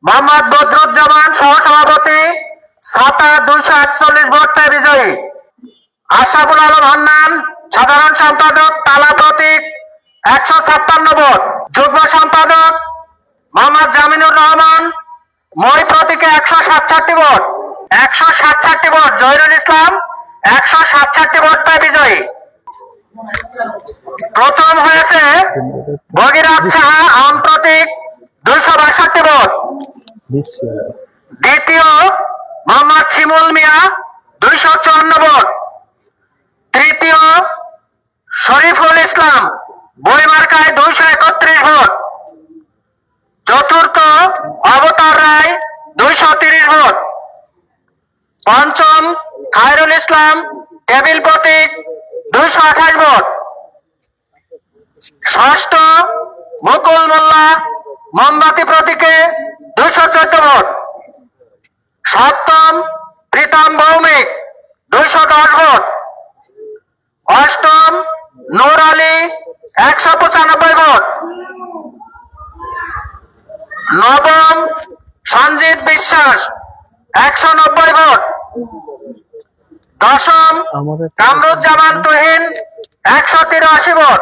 মোহাম্মদ বদরুজ্জামান সহসভাপতি, ছাতা 248 ভোটে বিজয়ী। আশরাফুল আলম হান্নান সাধারণ সম্পাদক, তালা প্রতীক 156 ভোট। যুগ্ম সম্পাদক মোহাম্মদ জামিনুর রহমান, মই প্রতীকে 167 ভোট। 167 ভোট। জহিরুল ইসলাম 167 ভোট পেয়ে বিজয়ী। প্রথম হয়েছে ভগীরথ সাহা, আম প্রতীক 262 ভোট। দ্বিতীয় মোহাম্মদ শিমুল মিয়া 254 ভোট। তৃতীয় শরীফুল ইসলাম, বইমার্কায় 231 ভোট। চতুর্থ অবতার রায় 230 ভোট। পঞ্চম খায়রুল ইসলাম, টেবিল প্রতীক 228 ভোট। ষষ্ঠ মুকুল মোল্লা, মোমবাতি প্রতীকে 214 ভোট। সপ্তম প্রীতম ভৌমিক 210 ভোট। অষ্টম নূর আলী 195 ভোট। নবম সঞ্জিত বিশ্বাস 190 ভোট। দশম কামরুজ্জামান তুহিন 183 ভোট।